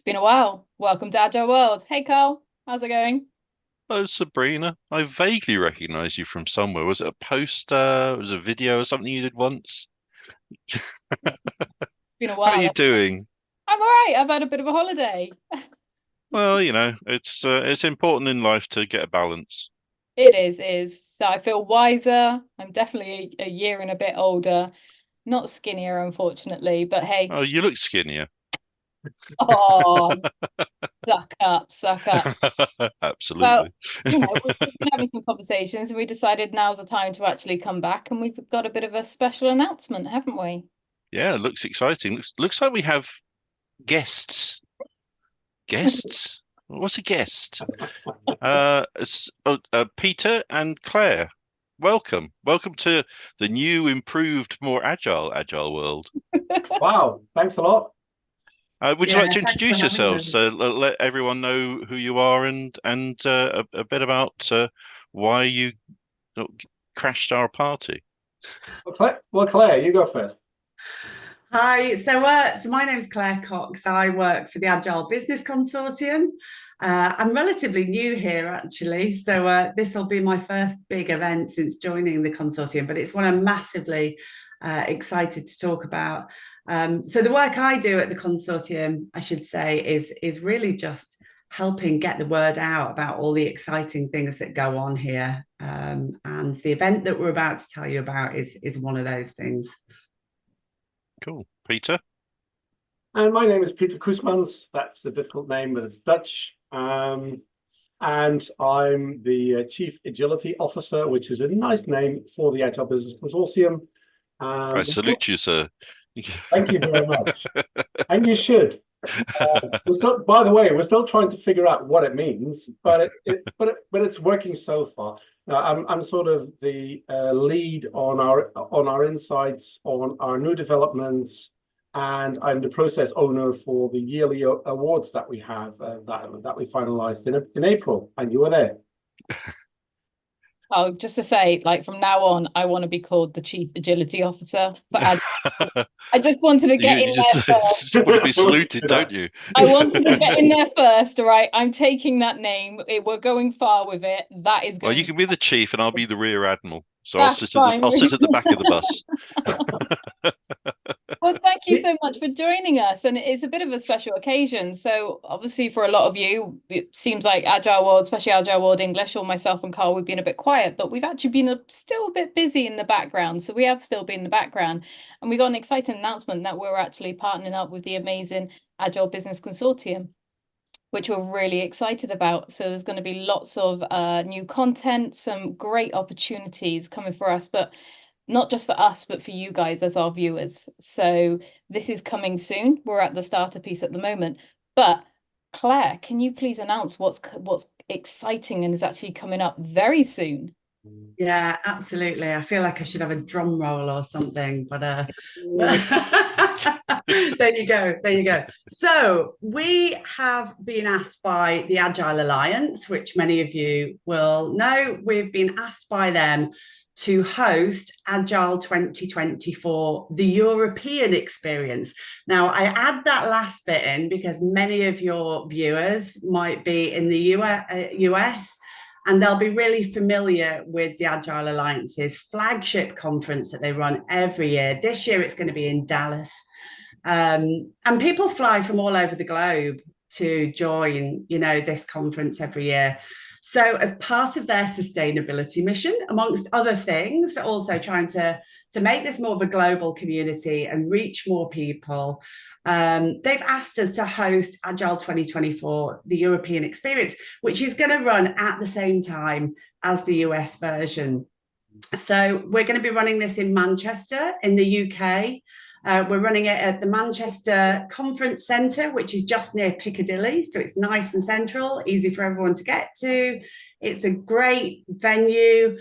It's been a while. Welcome to Agile World. Hey, Karl. How's it going? Oh, Sabrina, I vaguely recognize you from somewhere. Was it a poster? Was it a video or something you did once? It's been a How are while. you doing? I'm all right. I've had a bit of a holiday. Well, it's important in life to get a balance. It is. So I feel wiser. I'm definitely a year and a bit older. Not skinnier, unfortunately, but hey, Oh, you look skinnier. oh, suck up, suck up. Well, Absolutely. we've been having some conversations and we decided now's the time to actually come back and we've got a bit of a special announcement, haven't we? Yeah, looks exciting. Looks like we have guests. Guests? What's a guest? Peter and Claire. Welcome to the new, improved, more agile world. Wow, thanks a lot. Would you like Yeah, to thanks for introduce having yourselves? us. Let everyone know who you are and a bit about why you uh, crashed our party. Claire, you go first. Hi, so my name's Claire Cox. I work for the Agile Business Consortium. I'm relatively new here, actually, so this will be my first big event since joining the consortium, but it's one I'm massively excited to talk about. So the work I do at the consortium, I should say, is really just helping get the word out about all the exciting things that go on here. And the event that we're about to tell you about is one of those things. Cool. Peter? And my name is Peter Coesmans. That's a difficult name, but it's Dutch. And I'm the Chief Agility Officer, which is a nice name for the Agile Business Consortium. I And salute you, sir. thank you very much. And you should. By the way, we're still trying to figure out what it means, but it's working so far. I'm sort of the lead on our insights on our new developments, and I'm the process owner for the yearly awards that we have that we finalized in April, and you were there. Oh, just to say, like from now on, I want to be called the Chief Agility Officer for Agile. I just wanted to get You in there first. just want to be saluted, don't you? I wanted to get in there first, all right? I'm taking that name. We're going far with it. That is Well, going you to can be the chief, and I'll be the rear admiral. So that's fine. I'll sit at the back of the bus. Well, thank you so much for joining us. And it's a bit of a special occasion. So obviously for a lot of you, it seems like Agile World, especially Agile World English, or myself and Karl, we've been a bit quiet, but we've actually been still a bit busy in the background. So we have still been in the background. And we got an exciting announcement that we're actually partnering up with the amazing Agile Business Consortium, which we're really excited about. So there's going to be lots of new content, some great opportunities coming for us, but not just for us, but for you guys as our viewers. So this is coming soon. We're at the starter piece at the moment. But Claire, can you please announce what's exciting and is actually coming up very soon? Yeah, absolutely. I feel like I should have a drum roll or something, but there you go. There you go. So we have been asked by the Agile Alliance, which many of you will know. We've been asked by them to host Agile 2024, the European experience. Now, I add that last bit in because many of your viewers might be in the US and they'll be really familiar with the Agile Alliance's flagship conference that they run every year. This year, it's going to be in Dallas. And people fly from all over the globe to join, this conference every year. So as part of their sustainability mission, amongst other things, also trying to make this more of a global community and reach more people, they've asked us to host Agile 2024, the European experience, which is going to run at the same time as the US version. So we're going to be running this in Manchester in the UK. We're running it at the Manchester Conference Centre, which is just near Piccadilly. So it's nice and central, easy for everyone to get to. It's a great venue.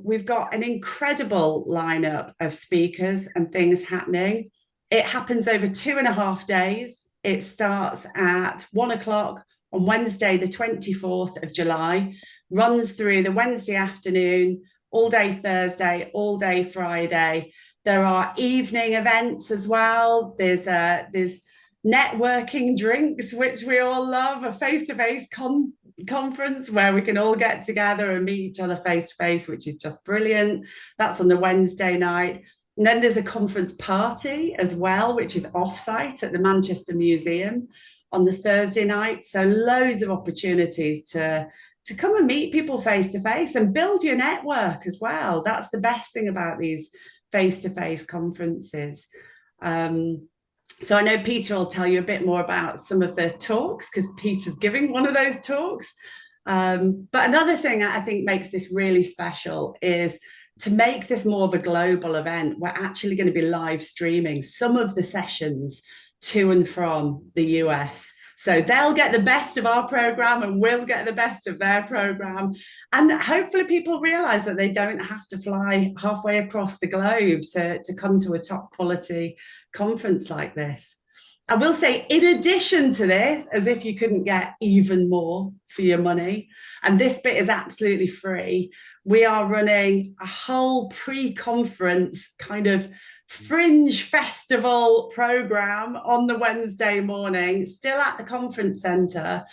We've got an incredible lineup of speakers and things happening. It happens over 2.5 days. It starts at 1 o'clock on Wednesday, the 24th of July, runs through the Wednesday afternoon, all day Thursday, all day Friday. There are evening events as well. There's networking drinks, which we all love, a face-to-face conference where we can all get together and meet each other face-to-face, which is just brilliant. That's on the Wednesday night. And then there's a conference party as well, which is offsite at the Manchester Museum on the Thursday night. So loads of opportunities to come and meet people face-to-face and build your network as well. That's the best thing about these face-to-face conferences. So I know Peter will tell you a bit more about some of the talks, because Peter's giving one of those talks. But another thing I think makes this really special is to make this more of a global event. We're actually going to be live streaming some of the sessions to and from the US. So they'll get the best of our program and we'll get the best of their program. And hopefully people realize that they don't have to fly halfway across the globe to come to a top quality conference like this. I will say, in addition to this, as if you couldn't get even more for your money, and this bit is absolutely free, we are running a whole pre-conference kind of fringe festival program on the Wednesday morning, still at the conference centre,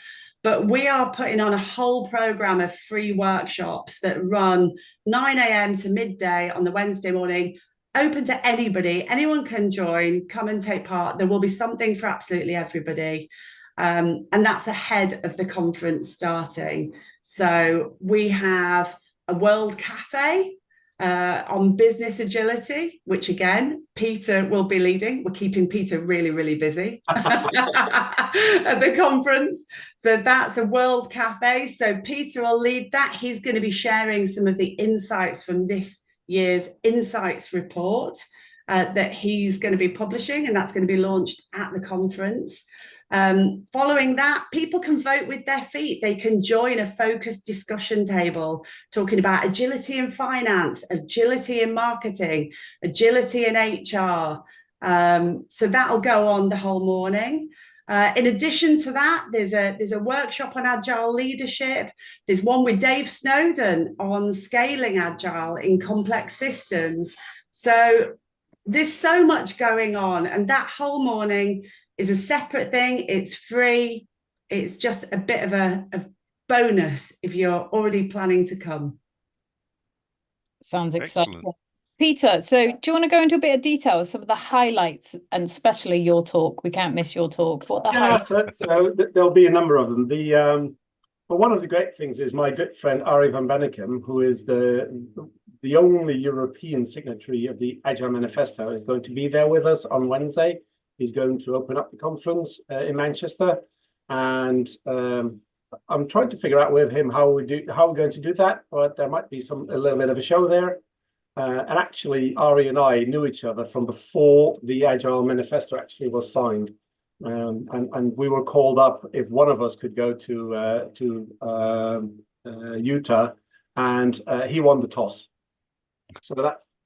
but we are putting on a whole program of free workshops that run 9 a.m. to midday on the Wednesday morning, open to anybody. Anyone can join, come and take part. There will be something for absolutely everybody. And that's ahead of the conference starting. So we have a World Cafe on business agility, which again, Peter will be leading. We're keeping Peter really, really busy at the conference. So that's a World Cafe. So Peter will lead that. He's going to be sharing some of the insights from this year's Insights report that he's going to be publishing, and that's going to be launched at the conference. Following that, people can vote with their feet. They can join a focused discussion table talking about agility in finance, agility in marketing, agility in HR. So that'll go on the whole morning. In addition to that, there's a workshop on Agile leadership. There's one with Dave Snowden on scaling Agile in complex systems. So there's so much going on, and that whole morning is a separate thing. It's free. It's just a bit of a bonus if you're already planning to come. Sounds exciting. Excellent. Peter, so do you want to go into a bit of detail of some of the highlights, and especially your talk? We can't miss your talk. What the highlights? So there'll be a number of them. But one of the great things is my good friend Ari van Bennekem, who is the only European signatory of the Agile Manifesto, is going to be there with us on Wednesday. He's going to open up the conference in Manchester, and I'm trying to figure out with him how we're going to do that. But there might be a little bit of a show there. And actually, Ari and I knew each other from before the Agile Manifesto actually was signed, and we were called up if one of us could go to Utah, and he won the toss.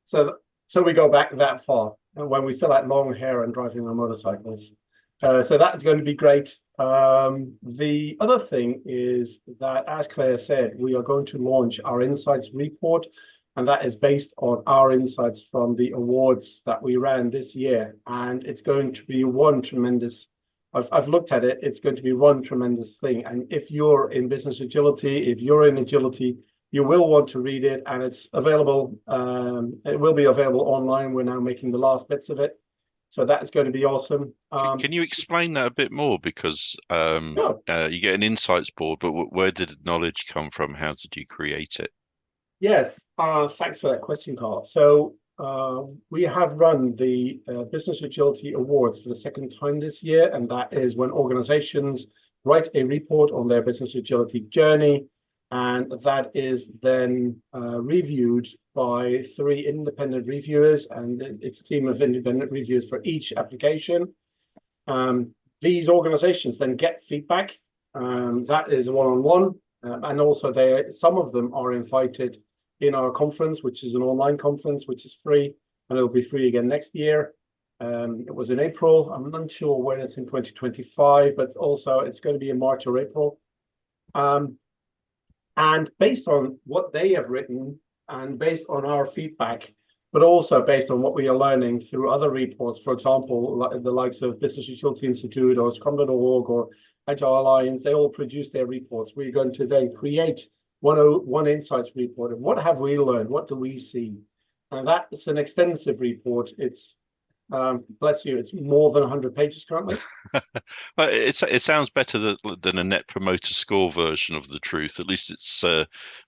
So we go back that far when we still had long hair and driving our motorcycles. So that's going to be great. The other thing is that, as Claire said, we are going to launch our Insights report. And that is based on our insights from the awards that we ran this year. And it's going to be one tremendous, I've looked at it, it's going to be one tremendous thing. And if you're in business agility, if you're in agility, you will want to read it, and it's available. It will be available online. We're now making the last bits of it. So that's going to be awesome. Can you explain that a bit more? Because Sure. You get an insights board, but where did knowledge come from? How did you create it? Yes, thanks for that question, Karl. So we have run the Business Agility Awards for the second time this year, and that is when organizations write a report on their business agility journey, and that is then reviewed by 3 independent reviewers, and it's a team of independent reviewers for each application. These organizations then get feedback. That is one-on-one, and also some of them are invited in our conference, which is an online conference, which is free, and it'll be free again next year. It was in April. I'm not sure when it's in 2025, but also it's going to be in March or April. And based on what they have written and based on our feedback, but also based on what we are learning through other reports. For example, like the likes of Business Agility Institute or Scrum.org or Agile Alliance, they all produce their reports. We're going to then create one insights report. And what have we learned? What do we see? And that's an extensive report. It's bless you, it's more than 100 pages currently. But it sounds better than a Net Promoter Score version of the truth. At least it's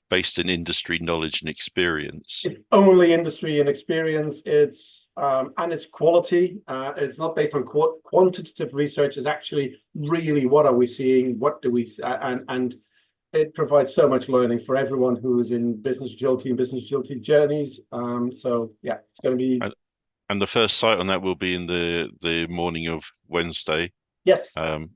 based in industry knowledge and experience. It's only industry and experience. It's and it's quality. It's not based on quantitative research. It's actually really what are we seeing? What do we and it provides so much learning for everyone who is in business agility and business agility journeys. So yeah, it's going to be. And the first site on that will be in the morning of Wednesday. Yes. So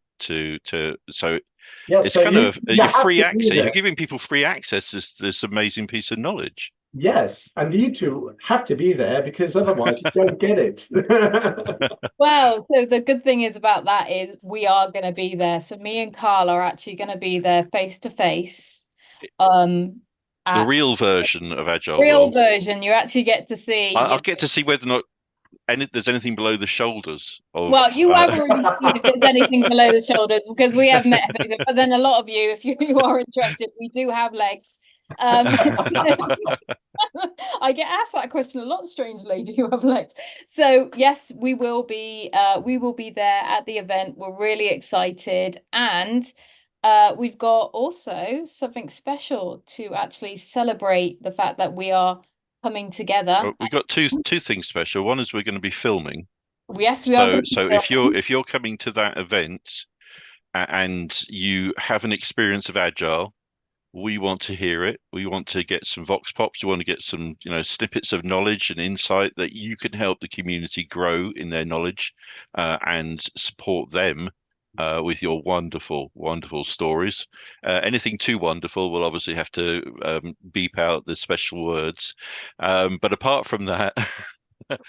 yes, it's so kind of you free access. You're giving people free access to this amazing piece of knowledge. Yes, and you two have to be there because otherwise you don't get it. Well, so the good thing is about that is we are going to be there. So me and Karl are actually going to be there face to face. The real version of Agile World. Version. You actually get to see. I'll get to see whether or not there's anything below the shoulders of, well, you have already seen if there's anything below the shoulders because we have met, but then a lot of you, if you are interested, we do have legs. I get asked that question a lot, strangely. Do you have legs? So yes, we will be there at the event. We're really excited, and we've got also something special to actually celebrate the fact that we are coming together. Well, we've got two things special. One is we're going to be filming. Yes, we are. So if you're coming to that event and you have an experience of Agile, we want to hear it. We want to get some vox pops. We want to get some, snippets of knowledge and insight that you can help the community grow in their knowledge and support them with your wonderful, wonderful stories. Anything too wonderful, we'll obviously have to beep out the special words. But apart from that,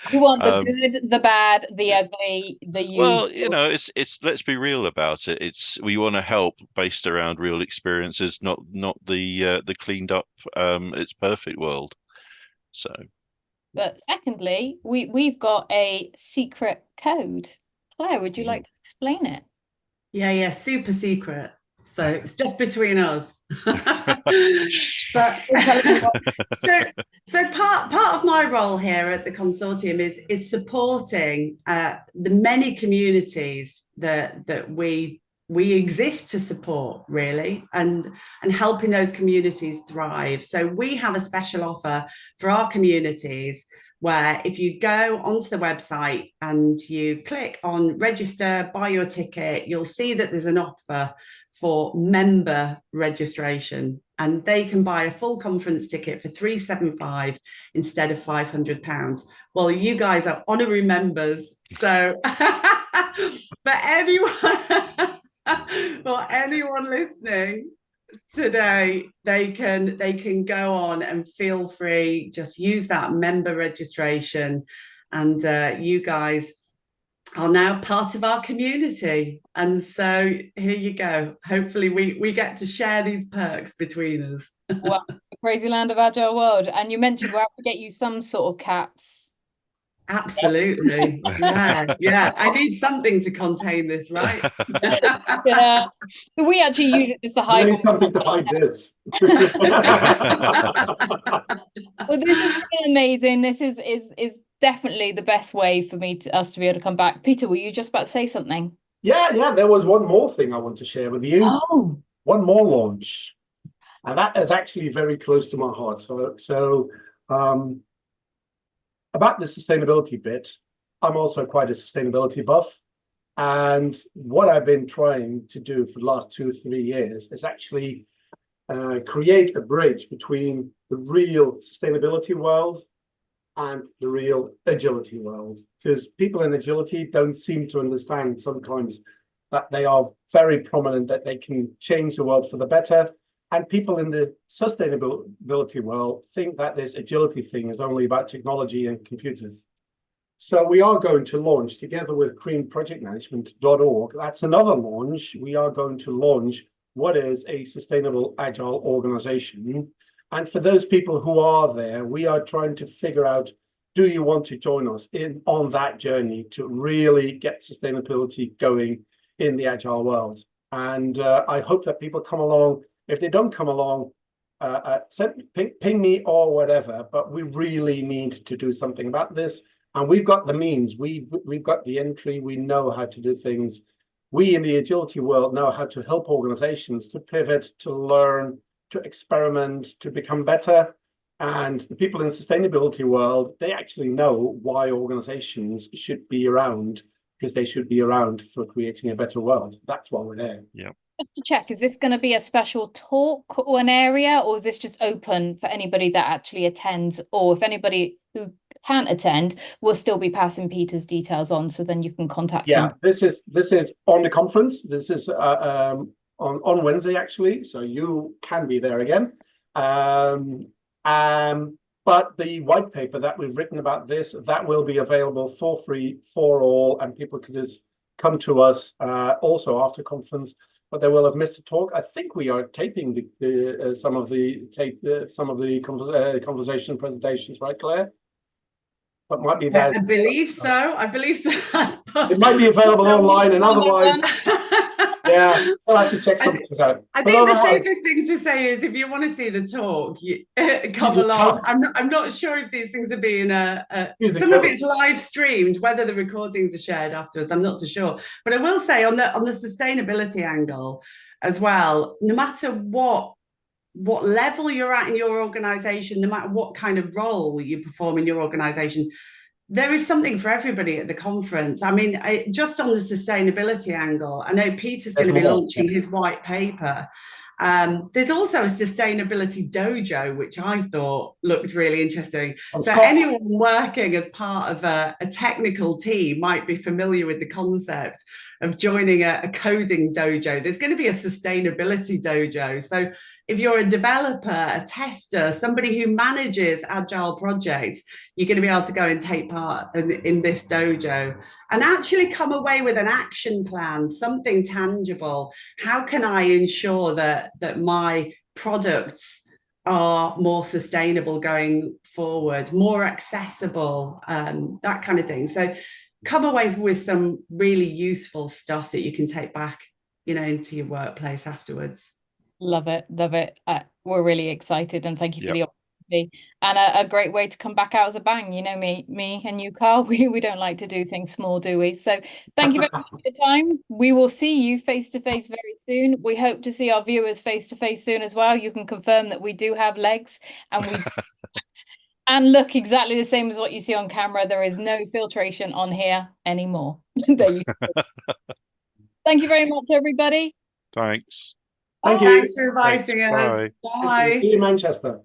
you want the good, the bad, the ugly, the usual. Well, it's let's be real about it. We want to help based around real experiences, not the cleaned up it's perfect world. So but secondly, we've got a secret code. Claire, would you like to explain it? Yeah, super secret. So it's just between us. But so part of my role here at the consortium is supporting the many communities that we exist to support, really, and helping those communities thrive. So we have a special offer for our communities where if you go onto the website and you click on register, buy your ticket, you'll see that there's an offer for member registration, and they can buy a full conference ticket for £375 instead of £500. Well, you guys are honorary members, so for anyone listening today, they can go on and feel free, just use that member registration, and you guys are now part of our community. And so here you go. Hopefully we get to share these perks between us. Well, the crazy land of Agile World. And you mentioned we'll have to get you some sort of caps. Absolutely. Yeah. I need something to contain this, right? Yeah. So we actually use it just to hide. Need something to hide this. Well, this has been amazing. This is definitely the best way for us to be able to come back. Peter, were you just about to say something? Yeah. There was one more thing I want to share with you. Oh. One more launch. And that is actually very close to my heart. So about the sustainability bit, I'm also quite a sustainability buff. And what I've been trying to do for the last 2-3 years is actually create a bridge between the real sustainability world and the real agility world. Because people in agility don't seem to understand sometimes that they are very prominent, that they can change the world for the better. And people in the sustainability world think that this agility thing is only about technology and computers. So we are going to launch together with creanprojectmanagement.org. That's another launch. We are going to launch what is a sustainable agile organization. And for those people who are there, we are trying to figure out do you want to join us on that journey to really get sustainability going in the Agile world? And I hope that people come along. If they don't come along, ping me or whatever, but we really need to do something about this. And we've got the means, we've got the entry, we know how to do things. We in the agility world know how to help organizations to pivot, to learn, to experiment, to become better. And the people in the sustainability world, they actually know why organizations should be around, because they should be around for creating a better world. That's why we're there. Yeah. Just to check, is this going to be a special talk or an area, or is this just open for anybody that actually attends? Or if anybody who can't attend, we'll still be passing Peter's details on, so then you can contact him. This is on the conference. This is on Wednesday, actually, so you can be there again. But the white paper that we've written about this, that will be available for free for all, and people can just come to us also after conference. But they will have missed a talk. I think we are taping some of the conversation presentations, right, Claire? But might be that. I believe so. I believe so. It might be available online, and otherwise, yeah, I'll have to check something out. I think the safest thing to say is, if you want to see the talk, come along. I'm not sure if these things are being some of it's live streamed. Whether the recordings are shared afterwards, I'm not too sure. But I will say on the sustainability angle as well, no matter what level you're at in your organization, no matter what kind of role you perform in your organization, there is something for everybody at the conference. I mean, just on the sustainability angle, I know Peter's going to be launching his white paper. There's also a Sustainability Dojo, which I thought looked really interesting. So anyone working as part of a technical team might be familiar with the concept of joining a coding dojo. There's going to be a sustainability dojo. So if you're a developer, a tester, somebody who manages agile projects, you're going to be able to go and take part in this dojo and actually come away with an action plan, something tangible. How can I ensure that my products are more sustainable going forward, more accessible, that kind of thing. So come away with some really useful stuff that you can take back, into your workplace afterwards. Love it. We're really excited, and thank you for the opportunity, and a great way to come back out as a bang. Me and you, Karl, we don't like to do things small, do we? So thank you very much for your time. We will see you face to face very soon. We hope to see our viewers face to face soon as well. You can confirm that we do have legs, and we and look exactly the same as what you see on camera. There is no filtration on here anymore. There you see. Thank you very much, everybody. Thanks. Thank you. Thanks for inviting us. Bye. Bye. See you in Manchester.